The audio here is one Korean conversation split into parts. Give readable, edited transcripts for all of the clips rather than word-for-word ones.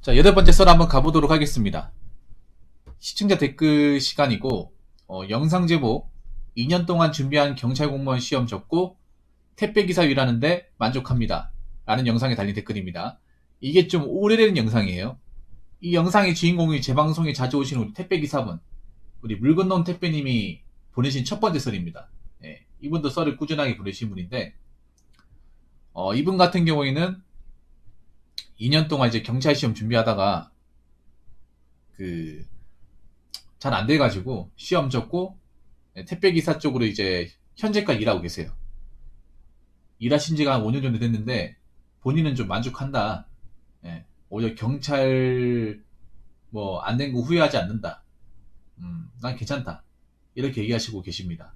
자, 8번째 썰 한번 가보도록 하겠습니다. 시청자 댓글 시간이고, 영상 제목, 2년 동안 준비한 경찰 공무원 시험 접고, 택배기사 일하는데 만족합니다. 라는 영상에 달린 댓글입니다. 이게 좀 오래된 영상이에요. 이 영상의 주인공이 제 방송에 자주 오시는 우리 택배기사분, 우리 물 건너온 택배님이 보내신 첫 번째 썰입니다. 예, 이분도 썰을 꾸준하게 보내신 분인데, 이분 같은 경우에는 2년 동안 이제 경찰 시험 준비하다가 잘 안 돼가지고 시험 접고 택배기사 쪽으로 이제 현재까지 일하고 계세요. 일하신 지가 한 5년 정도 됐는데 본인은 좀 만족한다. 예, 오히려 경찰 뭐 안 된 거 후회하지 않는다. 난 괜찮다. 이렇게 얘기하시고 계십니다.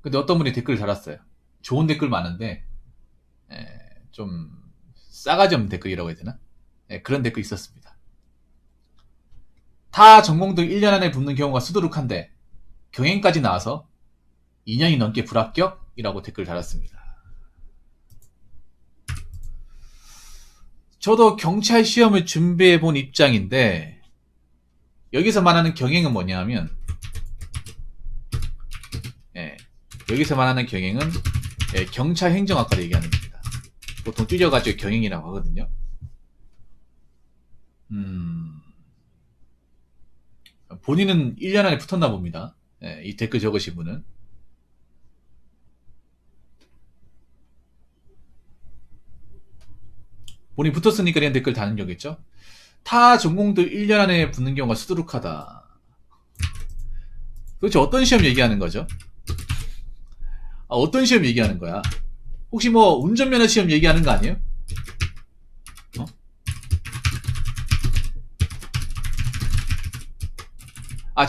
근데 어떤 분이 댓글을 달았어요. 좋은 댓글 많은데 좀 싸가지 없는 댓글이라고 해야 되나? 그런 댓글 있었습니다. 타 전공도 1년 안에 붙는 경우가 수두룩한데 경행까지 나와서 2년이 넘게 불합격이라고 댓글 달았습니다. 저도 경찰 시험을 준비해 본 입장인데 여기서 말하는 경행은 뭐냐면 여기서 말하는 경행은 경찰 행정학과를 얘기하는 겁니다. 보통 줄여가지고 경행이라고 하거든요. 본인은 1년 안에 붙었나 봅니다. 이 댓글 적으신 분은. 본인 붙었으니까 이런 댓글 다는 거겠죠? 타 전공도 1년 안에 붙는 경우가 수두룩하다. 도대체 어떤 시험 얘기하는 거죠? 어떤 시험 얘기하는 거야? 혹시 뭐 운전면허 시험 얘기하는 거 아니에요?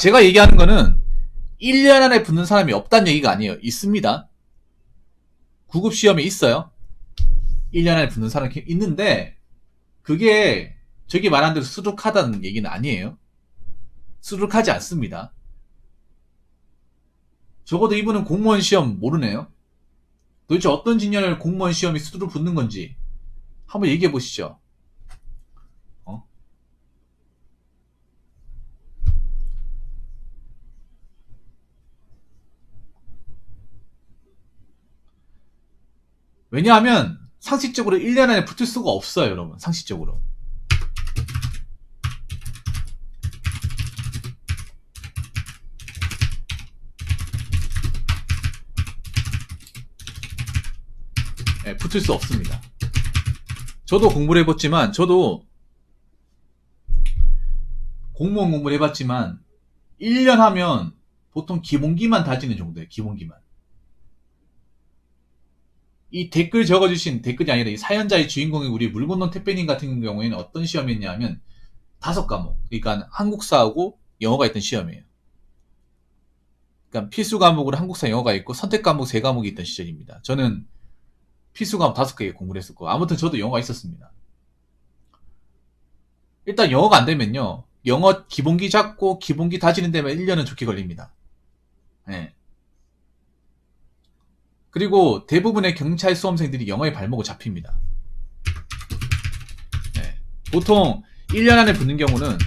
제가 얘기하는 거는 1년 안에 붙는 사람이 없다는 얘기가 아니에요. 있습니다. 구급 시험에 있어요. 1년 안에 붙는 사람이 있는데 그게 저기 말한 대로 수두룩하다는 얘기는 아니에요. 수두룩하지 않습니다. 적어도 이분은 공무원 시험 모르네요. 도대체 어떤 진열을 공무원 시험이 수두룩 붙는 건지 한번 얘기해 보시죠. 왜냐하면 상식적으로 1년 안에 붙을 수가 없어요, 여러분. 상식적으로. 붙을 수 없습니다. 저도 공부를 해봤지만, 저도 공무원 공부를 해봤지만 1년 하면 보통 기본기만 다지는 정도예요. 기본기만. 이 댓글 적어주신 댓글이 아니라 이 사연자의 주인공이 우리 물 건너온 택배님 같은 경우에는 어떤 시험이었냐면 5과목. 그러니까 한국사하고 영어가 있던 시험이에요. 그러니까 필수 과목으로 한국사 영어가 있고 선택 과목 3과목이 있던 시절입니다. 저는 필수 과목 5개 공부를 했었고 아무튼 저도 영어가 있었습니다. 일단 영어가 안 되면요. 영어 기본기 잡고 기본기 다지는 데만 1년은 좋게 걸립니다. 네. 그리고 대부분의 경찰 수험생들이 영어의 발목을 잡힙니다. 네. 보통 1년 안에 붙는 경우는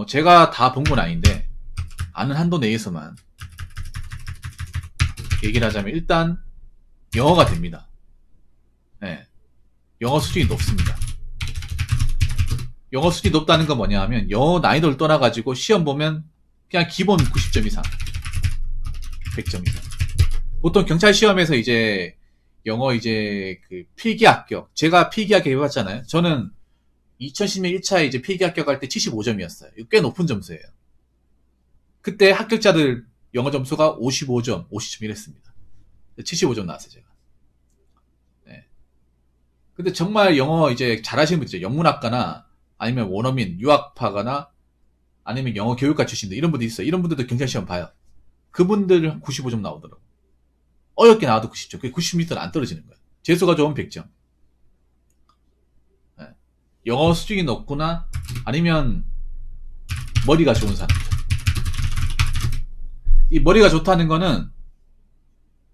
제가 다 본 건 아닌데 아는 한도 내에서만 얘기를 하자면 일단 영어가 됩니다. 네. 영어 수준이 높습니다. 영어 수준이 높다는 건 뭐냐 하면 영어 난이도를 떠나가지고 시험 보면 그냥 기본 90점 이상 100점 이상. 보통 경찰 시험에서 이제 영어 이제 필기 합격. 제가 필기 합격 해봤잖아요. 저는 2010년 1차에 이제 필기 합격할 때 75점이었어요. 이거 꽤 높은 점수예요. 그때 합격자들 영어 점수가 55점, 50점 이랬습니다. 75점 나왔어요, 제가. 네. 근데 정말 영어 이제 잘하시는 분들, 영문학과나 아니면 원어민, 유학파거나 아니면 영어 교육과 출신들 이런 분들 있어요. 이런 분들도 경찰 시험 봐요. 그분들 95점 나오더라고. 어렵게 나와도 90점. 그게 90m는 안 떨어지는 거예요. 재수가 좋으면 100점. 네. 영어 수준이 높거나 아니면 머리가 좋은 사람. 이 머리가 좋다는 거는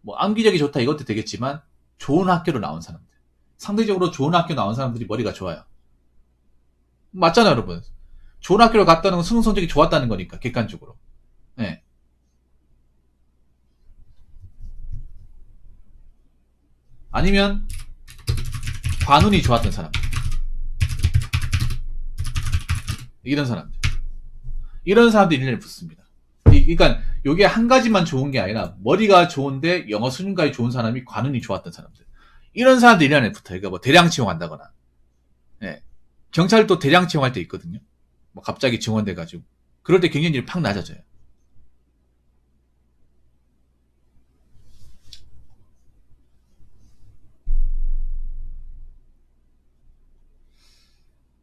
뭐 암기력이 좋다 이것도 되겠지만 좋은 학교로 나온 사람들. 상대적으로 좋은 학교 나온 사람들이 머리가 좋아요. 맞잖아요, 여러분. 좋은 학교를 갔다는 건 수능 성적이 좋았다는 거니까, 객관적으로. 네. 아니면, 관운이 좋았던 사람. 이런 사람들. 이런 사람들이 1년에 붙습니다. 그러니까, 요게 한 가지만 좋은 게 아니라, 머리가 좋은데, 영어 수준까지 좋은 사람이 관운이 좋았던 사람들. 이런 사람들 1년에 붙어요. 그러니까 뭐, 대량 채용한다거나. 네. 경찰도 대량 채용할 때 있거든요. 뭐 갑자기 증원돼가지고. 그럴 때 경쟁률이 팍 낮아져요.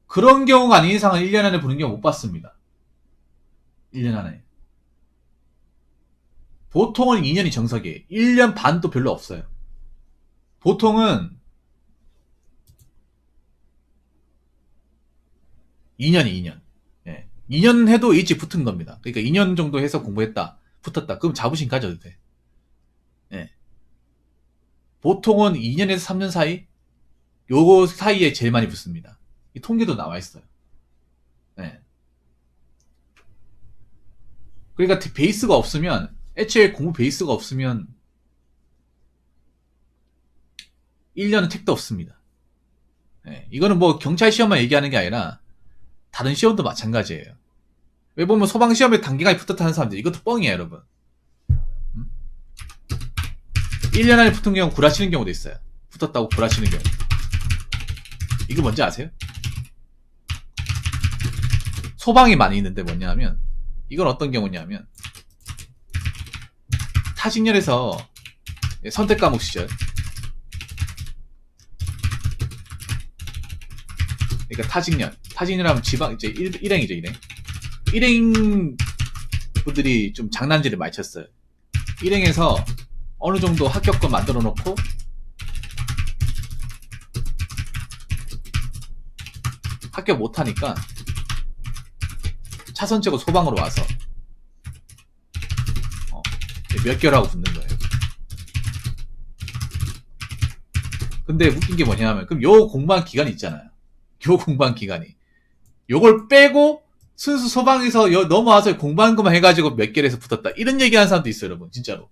그런 경우가 아닌 이상은 1년 안에 보는 경우 못 봤습니다. 1년 안에. 보통은 2년이 정석이에요. 1년 반도 별로 없어요. 보통은 2년이 2년. 예. 2년 해도 일찍 붙은 겁니다. 그러니까 2년 정도 해서 공부했다. 붙었다. 그럼 자부심 가져도 돼. 예. 보통은 2년에서 3년 사이? 요거 사이에 제일 많이 붙습니다. 이 통계도 나와 있어요. 예. 그러니까 베이스가 없으면, 애초에 공부 베이스가 없으면 1년은 택도 없습니다. 예. 이거는 뭐 경찰 시험만 얘기하는 게 아니라 다른 시험도 마찬가지예요. 왜 보면 소방시험에 단기간에 붙었다는 사람들, 이것도 뻥이에요, 여러분. 1년 안에 붙은 경우 구라치는 경우도 있어요. 붙었다고 구라치는 경우. 이거 뭔지 아세요? 소방이 많이 있는데 뭐냐면, 이건 어떤 경우냐면, 타직년에서 선택 과목 시절, 그러니까 타직년하면 지방, 이제 일행이죠, 일행. 일행 분들이 좀 장난질을 많이 쳤어요. 일행에서 어느 정도 합격권 만들어 놓고, 합격 못하니까, 차선책으로 소방으로 와서, 몇 개월 하고 붙는 거예요. 근데 웃긴 게 뭐냐면, 그럼 요 공부한 기간이 있잖아요. 요 공부한 기간이. 요걸 빼고, 순수 소방에서 넘어와서 공부한 것만 해가지고 몇 개를 해서 붙었다. 이런 얘기 하는 사람도 있어요, 여러분. 진짜로.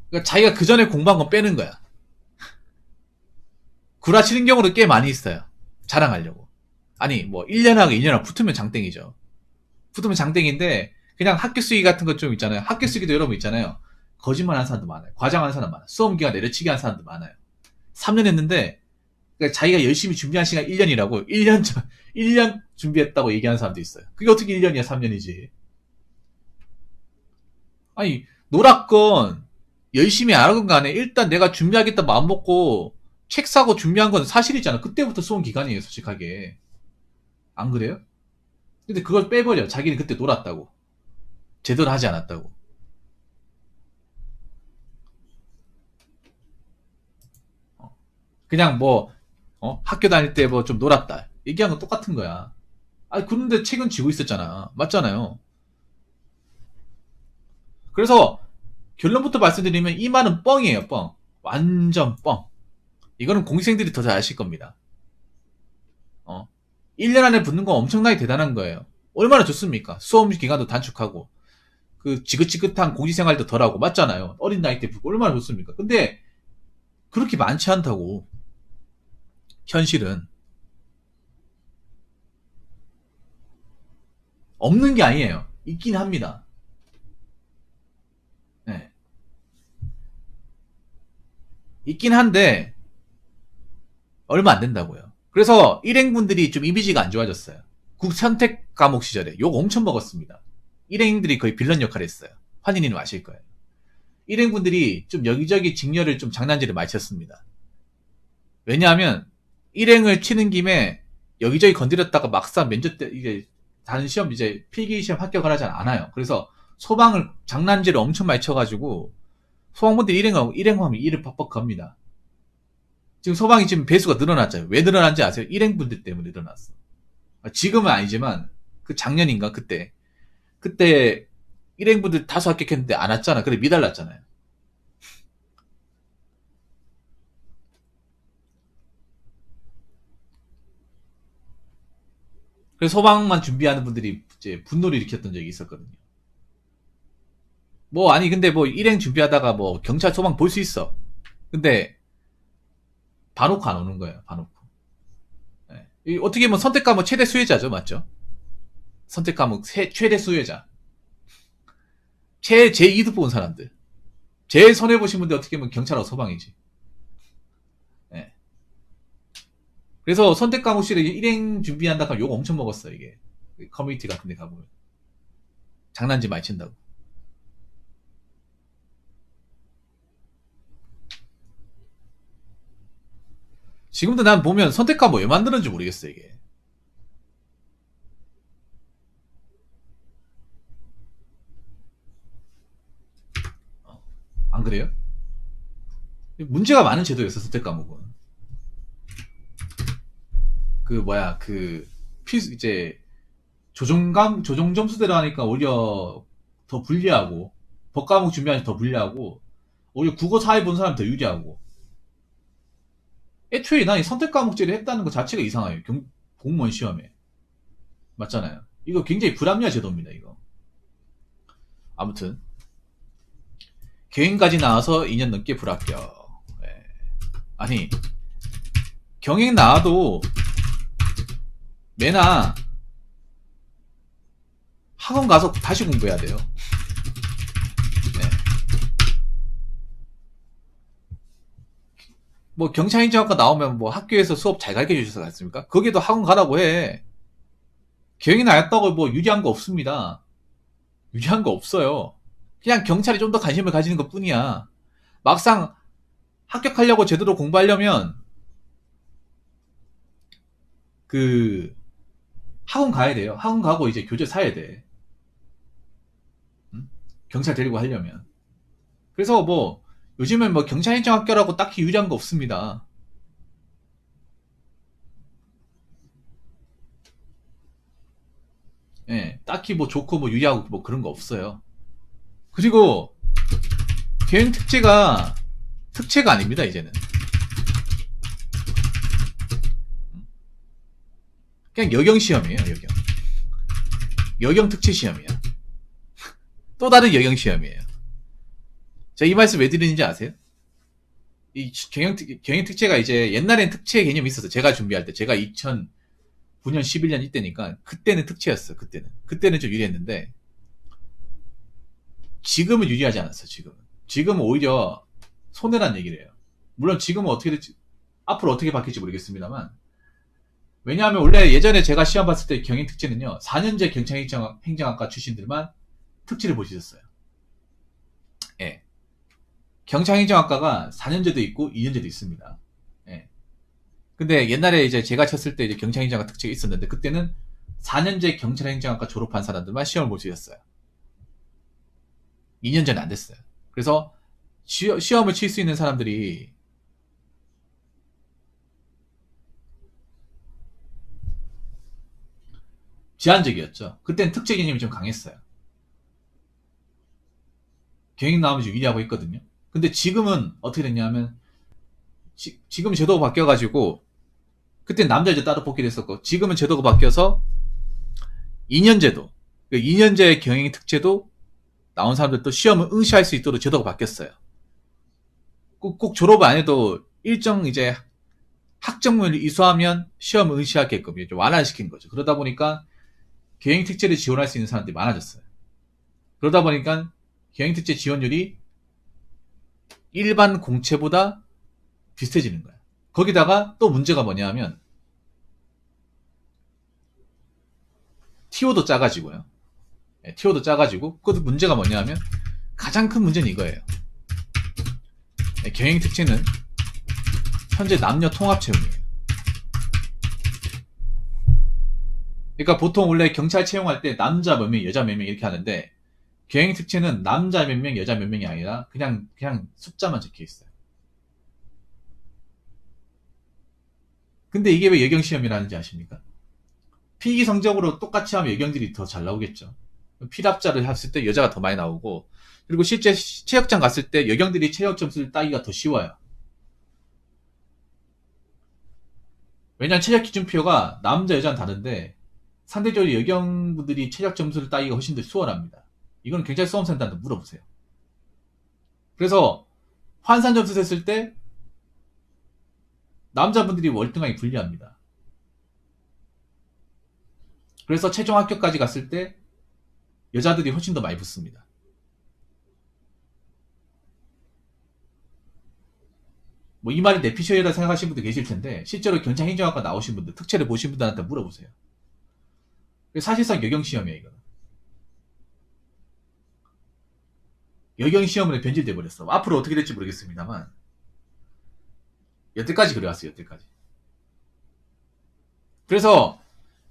그러니까 자기가 그 전에 공부한 건 빼는 거야. 구라치는 경우도 꽤 많이 있어요. 자랑하려고. 아니, 뭐, 1년하고 2년하고 붙으면 장땡이죠. 붙으면 장땡인데, 그냥 학교 쓰기 같은 것 좀 있잖아요. 학교 쓰기도 여러분 있잖아요. 거짓말 하는 사람도 많아요. 과장하는 사람 많아요. 수험기간 내려치기 하는 사람도 많아요. 3년 했는데, 그러니까 자기가 열심히 준비한 시간 1년이라고 1년 준비했다고 얘기하는 사람도 있어요. 그게 어떻게 1년이야, 3년이지. 아니, 놀았건, 열심히 안 하건 간에 일단 내가 준비하겠다 마음 먹고 책 사고 준비한 건 사실이잖아. 그때부터 수험 기간이에요, 솔직하게. 안 그래요? 근데 그걸 빼버려. 자기는 그때 놀았다고. 제대로 하지 않았다고. 그냥 뭐, 학교 다닐 때 뭐 좀 놀았다. 얘기한 건 똑같은 거야. 아니, 그런데 책은 쥐고 있었잖아. 맞잖아요. 그래서 결론부터 말씀드리면 이 말은 뻥이에요, 뻥. 완전 뻥. 이거는 공시생들이 더 잘 아실 겁니다. 1년 안에 붙는 건 엄청나게 대단한 거예요. 얼마나 좋습니까? 수험 기간도 단축하고, 그 지긋지긋한 공시생활도 덜하고, 맞잖아요. 어린 나이 때 붙고 얼마나 좋습니까? 근데 그렇게 많지 않다고. 현실은. 없는 게 아니에요. 있긴 합니다. 네. 있긴 한데 얼마 안 된다고요. 그래서 일행분들이 좀 이미지가 안 좋아졌어요. 국선택 과목 시절에 욕 엄청 먹었습니다. 일행들이 거의 빌런 역할을 했어요. 환희님은 아실 거예요. 일행분들이 좀 여기저기 직렬을 좀 장난질을 많이 쳤습니다. 왜냐하면 일행을 치는 김에 여기저기 건드렸다가 막상 면접 때 이게 다른 시험 이제 필기 시험 합격을 하지 않아요. 그래서 소방을 장난질을 엄청 많이 쳐가지고 소방분들이 일행하면 일을 팍팍 겁니다. 지금 소방이 지금 배수가 늘어났잖아요. 왜 늘어난지 아세요? 일행분들 때문에 늘어났어. 지금은 아니지만 그 작년인가 그때 일행분들 다수 합격했는데 안 왔잖아. 그래 미달났잖아요. 그래서 소방만 준비하는 분들이 이제 분노를 일으켰던 적이 있었거든요. 뭐 아니 근데 뭐 일행 준비하다가 뭐 경찰 소방 볼 수 있어. 근데 봐놓고 안 오는 거예요. 봐놓고. 네. 어떻게 보면 선택 과목 최대 수혜자죠, 맞죠? 선택 과목 최대 수혜자. 제일 이득 본 사람들. 제일 손해 보신 분들 어떻게 보면 경찰하고 소방이지. 네. 그래서 선택 과목실에 일행 준비한다 하면 욕 엄청 먹었어 이게. 커뮤니티 같은 데 가보면. 장난질 많이 친다고. 지금도 난 보면 선택 과목 왜 만드는지 모르겠어 이게. 안 그래요? 문제가 많은 제도였어 선택 과목은. 그 뭐야 그 이제 조종 점수대로 하니까 오히려 더 불리하고 법 과목 준비하니 더 불리하고 오히려 국어 사회 본 사람이 더 유리하고. 애초에 난 이 선택 과목제를 했다는 것 자체가 이상해요. 공무원 시험에. 맞잖아요. 이거 굉장히 불합리한 제도입니다 이거. 아무튼 경행까지 나와서 2년 넘게 불합격. 네. 아니 경행 나와도 매나 학원 가서 다시 공부해야 돼요. 네. 뭐 경찰행정학과 나오면 뭐 학교에서 수업 잘 가르쳐 주셔서 갔습니까? 거기도 학원 가라고 해. 경영이 나왔다고 뭐 유리한 거 없습니다. 유리한 거 없어요. 그냥 경찰이 좀 더 관심을 가지는 것 뿐이야. 막상 합격하려고 제대로 공부하려면 그 학원 가야 돼요. 학원 가고 이제 교재 사야 돼. 응? 경찰 데리고 하려면. 그래서 뭐 요즘은 뭐 경찰행정학교라고 딱히 유리한 거 없습니다. 예, 딱히 뭐 좋고 뭐 유리하고 뭐 그런 거 없어요. 그리고 경영 특채가 아닙니다 이제는. 그냥 여경 시험이에요 여경. 여경 특채 시험이야. 또 다른 여경 시험이에요. 제가 이 말씀 왜 드리는지 아세요? 이 경영 특채가 이제 옛날엔 특채 개념이 있었어. 제가 준비할 때 제가 2009년 11년 이때니까 그때는 특채였어. 그때는 좀 유리했는데 지금은 유리하지 않았어. 지금은 오히려 손해란 얘기를 해요. 물론 지금은 어떻게 될지 앞으로 어떻게 바뀔지 모르겠습니다만 왜냐하면 원래 예전에 제가 시험 봤을 때 경영 특채는요 4년제 경찰행정학과 출신들만 특채를 볼 수 있었어요. 예. 경찰행정학과가 4년제도 있고 2년제도 있습니다. 예. 근데 옛날에 이제 제가 쳤을 때 이제 경찰행정학과 특채가 있었는데 그때는 4년제 경찰행정학과 졸업한 사람들만 시험을 볼 수 있었어요. 2년 전에 안 됐어요. 그래서 시험을 칠 수 있는 사람들이 제한적이었죠. 그때는 특채 개념이 좀 강했어요. 경영 나오면 좀 유리하고 있거든요. 근데 지금은 어떻게 됐냐면 지금 제도가 바뀌어가지고 그때 남자 이제 따로 뽑기도 했었고 지금은 제도가 바뀌어서 2년제도 2년제 경영 특채도 나온 사람들도 시험을 응시할 수 있도록 제도가 바뀌었어요. 꼭 졸업을 안 해도 일정 이제 학점을 이수하면 시험을 응시하게끔 좀 완화시킨 거죠. 그러다 보니까 경영 특채를 지원할 수 있는 사람들이 많아졌어요. 그러다 보니까 경영 특채 지원율이 일반 공채보다 비슷해지는 거야. 거기다가 또 문제가 뭐냐 하면 TO도 작아지고요. TO도 작아지고 그것도 문제가 뭐냐 하면 가장 큰 문제는 이거예요. 경영 특채는 현재 남녀 통합 채용이에요. 그러니까 보통 원래 경찰 채용할 때 남자 몇 명, 여자 몇 명 이렇게 하는데 경영 특채는 남자 몇 명, 여자 몇 명이 아니라 그냥 숫자만 적혀 있어요. 근데 이게 왜 여경 시험이라는지 아십니까? 필기 성적으로 똑같이 하면 여경들이 더 잘 나오겠죠. 필합자를 했을 때 여자가 더 많이 나오고, 그리고 실제 체육장 갔을 때 여경들이 체력 점수를 따기가 더 쉬워요. 왜냐면 체력 기준표가 남자 여자는 다른데 상대적으로 여경분들이 체력 점수를 따기가 훨씬 더 수월합니다. 이건 굉장히 수험생들한테 물어보세요. 그래서 환산 점수 셌을 때 남자분들이 월등하게 불리합니다. 그래서 최종 합격까지 갔을 때 여자들이 훨씬 더 많이 붙습니다. 뭐 이 말이 내피셜이라 생각하시는 분들 계실 텐데 실제로 경찰행정학과 나오신 분들, 특채를 보신 분들한테 물어보세요. 사실상 여경시험이에요, 이거는. 여경시험으로 변질돼 버렸어. 앞으로 어떻게 될지 모르겠습니다만 여태까지 그래왔어요, 여태까지. 그래서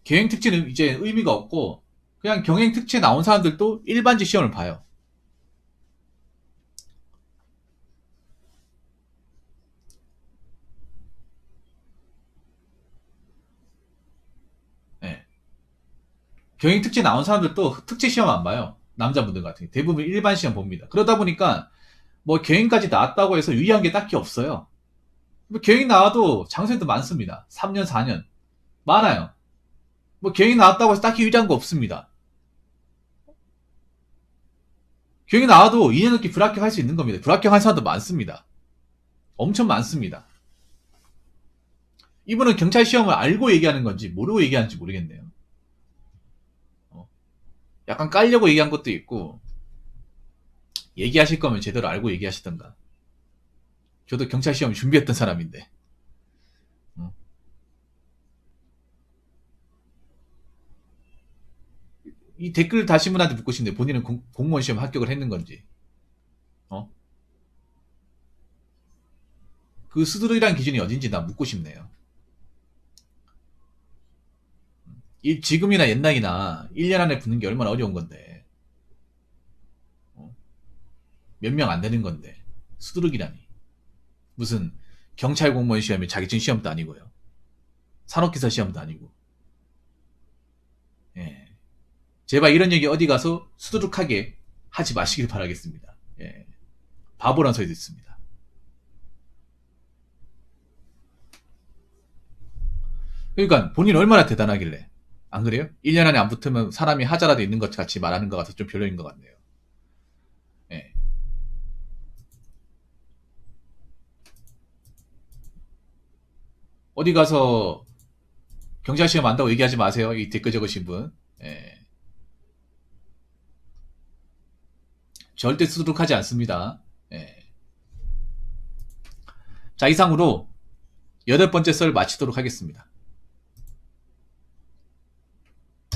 경행특채는 이제 의미가 없고 그냥 경행특채 나온 사람들도 일반직 시험을 봐요. 네. 경행특채 나온 사람들도 특채 시험 안 봐요. 남자분들 같은 경우 대부분 일반 시험 봅니다. 그러다 보니까 뭐 경행까지 나왔다고 해서 유의한 게 딱히 없어요. 뭐 경행 나와도 장생도 많습니다. 3년, 4년 많아요. 뭐 경행 나왔다고 해서 딱히 유리한 거 없습니다. 경행 나와도 2년 넘게 불합격할 수 있는 겁니다. 불합격한 사람도 많습니다. 엄청 많습니다. 이분은 경찰 시험을 알고 얘기하는 건지 모르고 얘기하는지 모르겠네요. 약간 깔려고 얘기한 것도 있고, 얘기하실 거면 제대로 알고 얘기하시던가. 저도 경찰 시험 준비했던 사람인데. 이 댓글 다신 분한테 묻고 싶은데 본인은 공무원 시험 합격을 했는 건지. 그 수두룩이란 기준이 어딘지 나 묻고 싶네요. 지금이나 옛날이나 1년 안에 붙는 게 얼마나 어려운 건데. 몇 명 안 되는 건데. 수두룩이라니. 무슨 경찰 공무원 시험이 자격증 시험도 아니고요. 산업기사 시험도 아니고. 예. 제발 이런 얘기 어디 가서 수두룩하게 하지 마시길 바라겠습니다. 예. 바보란 소리 듣습니다. 그러니까 본인 얼마나 대단하길래. 안 그래요? 1년 안에 안 붙으면 사람이 하자라도 있는 것 같이 말하는 것 같아서 좀 별로인 것 같네요. 예. 어디 가서 경찰 시험 안다고 얘기하지 마세요. 이 댓글 적으신 분. 예. 절대 수두룩하지 않습니다. 예. 자, 이상으로 8번째 썰 마치도록 하겠습니다.